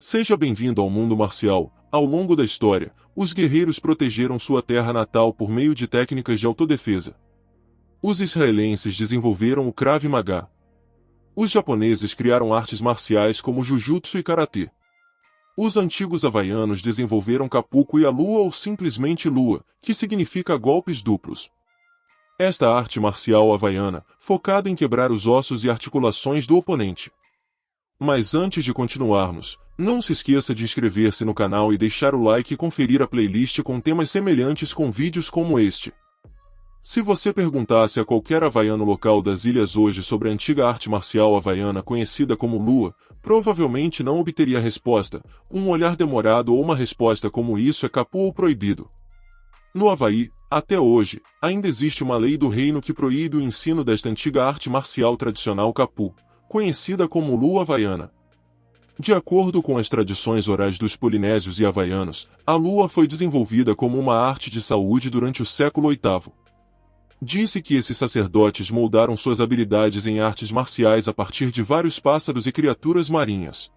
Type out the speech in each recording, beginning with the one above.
Seja bem-vindo ao mundo marcial. Ao longo da história, os guerreiros protegeram sua terra natal por meio de técnicas de autodefesa. Os israelenses desenvolveram o Krav Maga. Os japoneses criaram artes marciais como Jujutsu e Karatê. Os antigos havaianos desenvolveram Kapuko e a Lua ou simplesmente Lua, que significa golpes duplos. Esta arte marcial havaiana, focada em quebrar os ossos e articulações do oponente. Mas antes de continuarmos, não se esqueça de inscrever-se no canal e deixar o like e conferir a playlist com temas semelhantes com vídeos como este. Se você perguntasse a qualquer havaiano local das ilhas hoje sobre a antiga arte marcial havaiana conhecida como Lua, provavelmente não obteria resposta, um olhar demorado ou uma resposta como isso é capu ou proibido. No Havaí, até hoje, ainda existe uma lei do reino que proíbe o ensino desta antiga arte marcial tradicional capu, conhecida como Lua havaiana. De acordo com as tradições orais dos polinésios e havaianos, a Lua foi desenvolvida como uma arte de saúde durante o século VIII. Disse que esses sacerdotes moldaram suas habilidades em artes marciais a partir de vários pássaros e criaturas marinhas.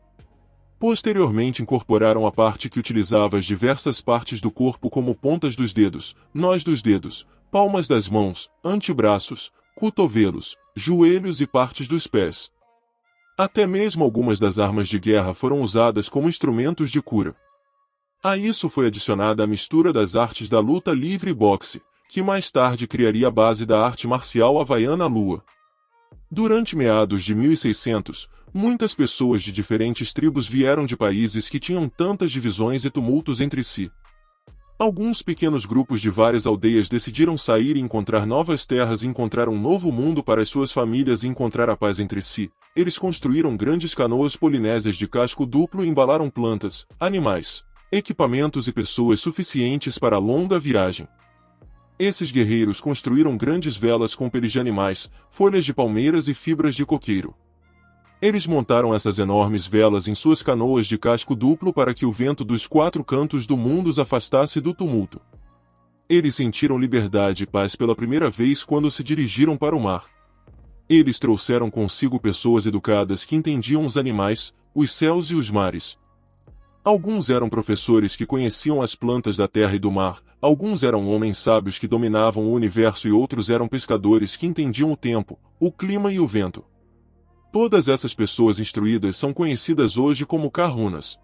Posteriormente incorporaram a parte que utilizava as diversas partes do corpo como pontas dos dedos, nós dos dedos, palmas das mãos, antebraços, cotovelos, joelhos e partes dos pés. Até mesmo algumas das armas de guerra foram usadas como instrumentos de cura. A isso foi adicionada a mistura das artes da luta livre e boxe, que mais tarde criaria a base da arte marcial havaiana Lua. Durante meados de 1600, muitas pessoas de diferentes tribos vieram de países que tinham tantas divisões e tumultos entre si. Alguns pequenos grupos de várias aldeias decidiram sair e encontrar novas terras e encontrar um novo mundo para as suas famílias e encontrar a paz entre si. Eles construíram grandes canoas polinésias de casco duplo e embalaram plantas, animais, equipamentos e pessoas suficientes para a longa viagem. Esses guerreiros construíram grandes velas com peles de animais, folhas de palmeiras e fibras de coqueiro. Eles montaram essas enormes velas em suas canoas de casco duplo para que o vento dos quatro cantos do mundo os afastasse do tumulto. Eles sentiram liberdade e paz pela primeira vez quando se dirigiram para o mar. Eles trouxeram consigo pessoas educadas que entendiam os animais, os céus e os mares. Alguns eram professores que conheciam as plantas da terra e do mar, alguns eram homens sábios que dominavam o universo e outros eram pescadores que entendiam o tempo, o clima e o vento. Todas essas pessoas instruídas são conhecidas hoje como kahunas.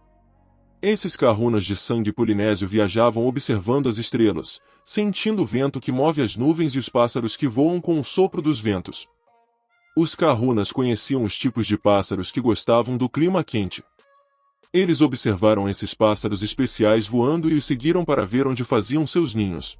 Esses kahunas de sangue polinésio viajavam observando as estrelas, sentindo o vento que move as nuvens e os pássaros que voam com o sopro dos ventos. Os kahunas conheciam os tipos de pássaros que gostavam do clima quente. Eles observaram esses pássaros especiais voando e os seguiram para ver onde faziam seus ninhos.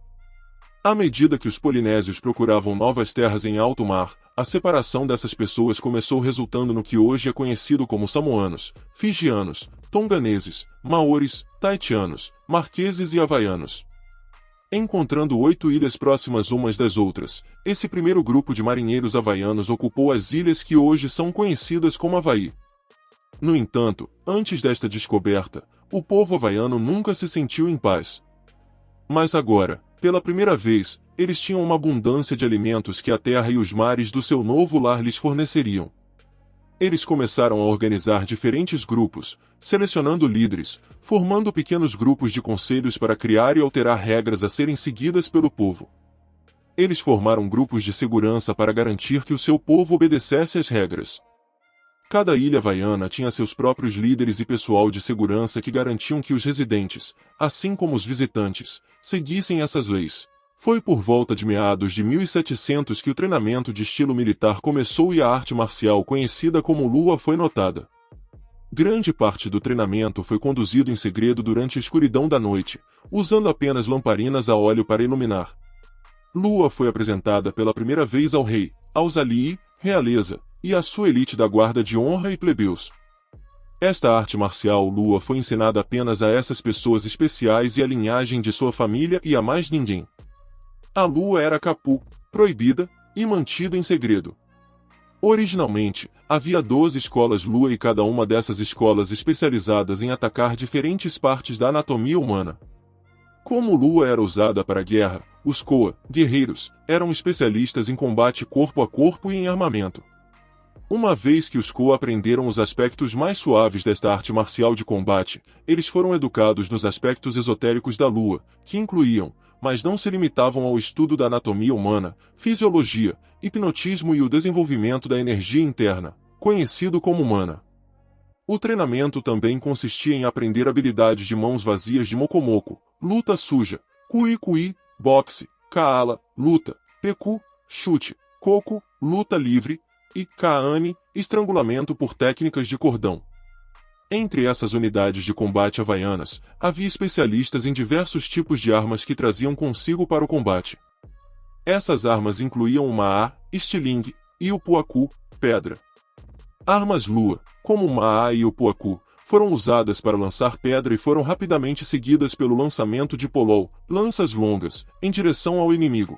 À medida que os polinésios procuravam novas terras em alto mar, a separação dessas pessoas começou resultando no que hoje é conhecido como samoanos, fijianos, tonganeses, maores, taitianos, marqueses e havaianos. Encontrando 8 ilhas próximas umas das outras, esse primeiro grupo de marinheiros havaianos ocupou as ilhas que hoje são conhecidas como Havaí. No entanto, antes desta descoberta, o povo havaiano nunca se sentiu em paz. Mas agora, pela primeira vez, eles tinham uma abundância de alimentos que a terra e os mares do seu novo lar lhes forneceriam. Eles começaram a organizar diferentes grupos, selecionando líderes, formando pequenos grupos de conselhos para criar e alterar regras a serem seguidas pelo povo. Eles formaram grupos de segurança para garantir que o seu povo obedecesse às regras. Cada ilha havaiana tinha seus próprios líderes e pessoal de segurança que garantiam que os residentes, assim como os visitantes, seguissem essas leis. Foi por volta de meados de 1700 que o treinamento de estilo militar começou e a arte marcial conhecida como Lua foi notada. Grande parte do treinamento foi conduzido em segredo durante a escuridão da noite, usando apenas lamparinas a óleo para iluminar. Lua foi apresentada pela primeira vez ao rei, aos alii, realeza, e a sua elite da guarda de honra e plebeus. Esta arte marcial Lua foi ensinada apenas a essas pessoas especiais e à linhagem de sua família e a mais ninguém. A Lua era capu, proibida, e mantida em segredo. Originalmente, havia 12 escolas Lua e cada uma dessas escolas especializadas em atacar diferentes partes da anatomia humana. Como Lua era usada para a guerra, os Koa, guerreiros, eram especialistas em combate corpo a corpo e em armamento. Uma vez que os Ko aprenderam os aspectos mais suaves desta arte marcial de combate, eles foram educados nos aspectos esotéricos da Lua, que incluíam, mas não se limitavam ao estudo da anatomia humana, fisiologia, hipnotismo e o desenvolvimento da energia interna, conhecido como mana. O treinamento também consistia em aprender habilidades de mãos vazias de mokomoko, luta suja, kui-kui, boxe, kaala, luta, peku, chute, koku, luta livre, e kaane, estrangulamento por técnicas de cordão. Entre essas unidades de combate havaianas, havia especialistas em diversos tipos de armas que traziam consigo para o combate. Essas armas incluíam o maa, estilingue, e o puaku, pedra. Armas lua, como o maa e o puaku, foram usadas para lançar pedra e foram rapidamente seguidas pelo lançamento de polol, lanças longas, em direção ao inimigo.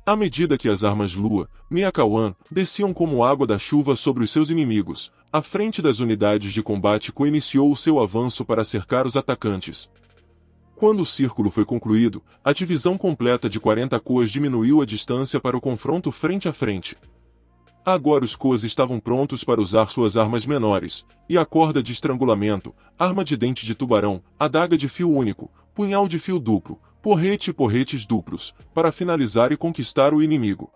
À medida que as armas lua, Miakawan, desciam como água da chuva sobre os seus inimigos, a frente das unidades de combate iniciou o seu avanço para cercar os atacantes. Quando o círculo foi concluído, a divisão completa de 40 Koas diminuiu a distância para o confronto frente a frente. Agora os Koas estavam prontos para usar suas armas menores, e a corda de estrangulamento, arma de dente de tubarão, adaga de fio único, punhal de fio duplo, porrete e porretes duplos, para finalizar e conquistar o inimigo.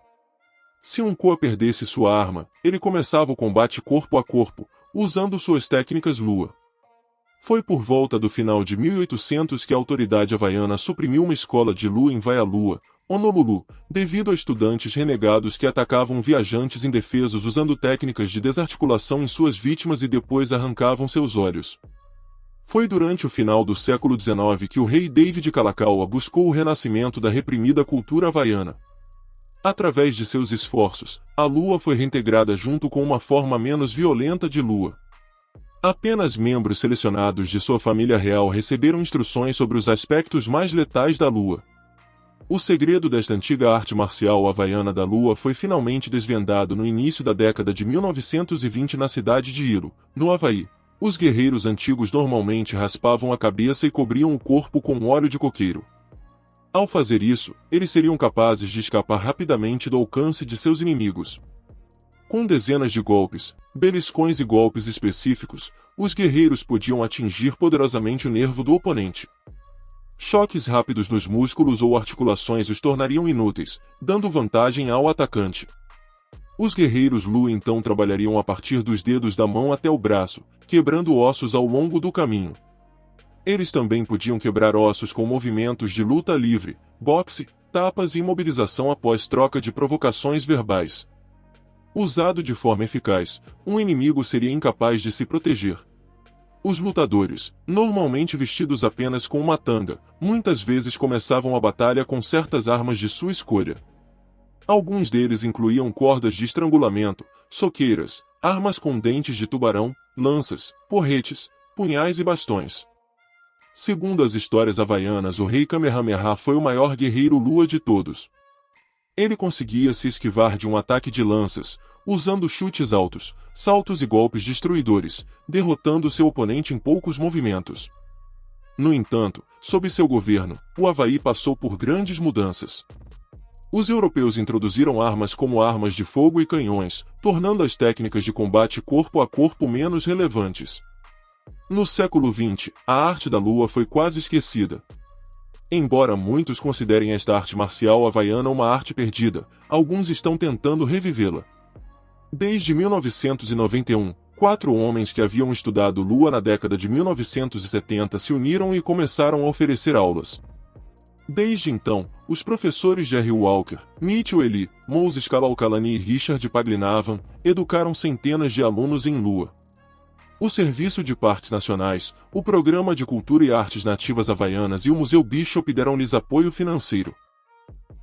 Se um Koa perdesse sua arma, ele começava o combate corpo a corpo, usando suas técnicas lua. Foi por volta do final de 1800 que a autoridade havaiana suprimiu uma escola de lua em Waialua, Honolulu, devido a estudantes renegados que atacavam viajantes indefesos usando técnicas de desarticulação em suas vítimas e depois arrancavam seus olhos. Foi durante o final do século XIX que o rei David Kalakaua buscou o renascimento da reprimida cultura havaiana. Através de seus esforços, a lua foi reintegrada junto com uma forma menos violenta de lua. Apenas membros selecionados de sua família real receberam instruções sobre os aspectos mais letais da lua. O segredo desta antiga arte marcial havaiana da lua foi finalmente desvendado no início da década de 1920 na cidade de Hilo, no Havaí. Os guerreiros antigos normalmente raspavam a cabeça e cobriam o corpo com óleo de coqueiro. Ao fazer isso, eles seriam capazes de escapar rapidamente do alcance de seus inimigos. Com dezenas de golpes, beliscões e golpes específicos, os guerreiros podiam atingir poderosamente o nervo do oponente. Choques rápidos nos músculos ou articulações os tornariam inúteis, dando vantagem ao atacante. Os guerreiros Lu então trabalhariam a partir dos dedos da mão até o braço, quebrando ossos ao longo do caminho. Eles também podiam quebrar ossos com movimentos de luta livre, boxe, tapas e imobilização após troca de provocações verbais. Usado de forma eficaz, um inimigo seria incapaz de se proteger. Os lutadores, normalmente vestidos apenas com uma tanga, muitas vezes começavam a batalha com certas armas de sua escolha. Alguns deles incluíam cordas de estrangulamento, soqueiras, armas com dentes de tubarão, lanças, porretes, punhais e bastões. Segundo as histórias havaianas, o rei Kamehameha foi o maior guerreiro lua de todos. Ele conseguia se esquivar de um ataque de lanças, usando chutes altos, saltos e golpes destruidores, derrotando seu oponente em poucos movimentos. No entanto, sob seu governo, o Havaí passou por grandes mudanças. Os europeus introduziram armas como armas de fogo e canhões, tornando as técnicas de combate corpo a corpo menos relevantes. No século XX, a arte da lua foi quase esquecida. Embora muitos considerem esta arte marcial havaiana uma arte perdida, alguns estão tentando revivê-la. Desde 1991, 4 homens que haviam estudado lua na década de 1970 se uniram e começaram a oferecer aulas. Desde então, os professores Jerry Walker, Mitchell Eli, Moses Kalalkalani e Richard Paglinavan educaram centenas de alunos em lua. O Serviço de Parques Nacionais, o Programa de Cultura e Artes Nativas Havaianas e o Museu Bishop deram-lhes apoio financeiro.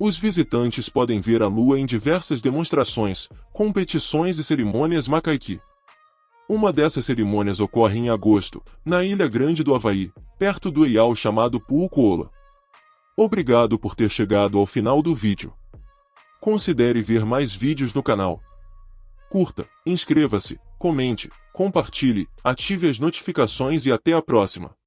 Os visitantes podem ver a lua em diversas demonstrações, competições e cerimônias Makaiki. Uma dessas cerimônias ocorre em agosto, na Ilha Grande do Havaí, perto do Iau chamado Puuko'ola. Obrigado por ter chegado ao final do vídeo. Considere ver mais vídeos no canal. Curta, inscreva-se, comente, compartilhe, ative as notificações e até a próxima.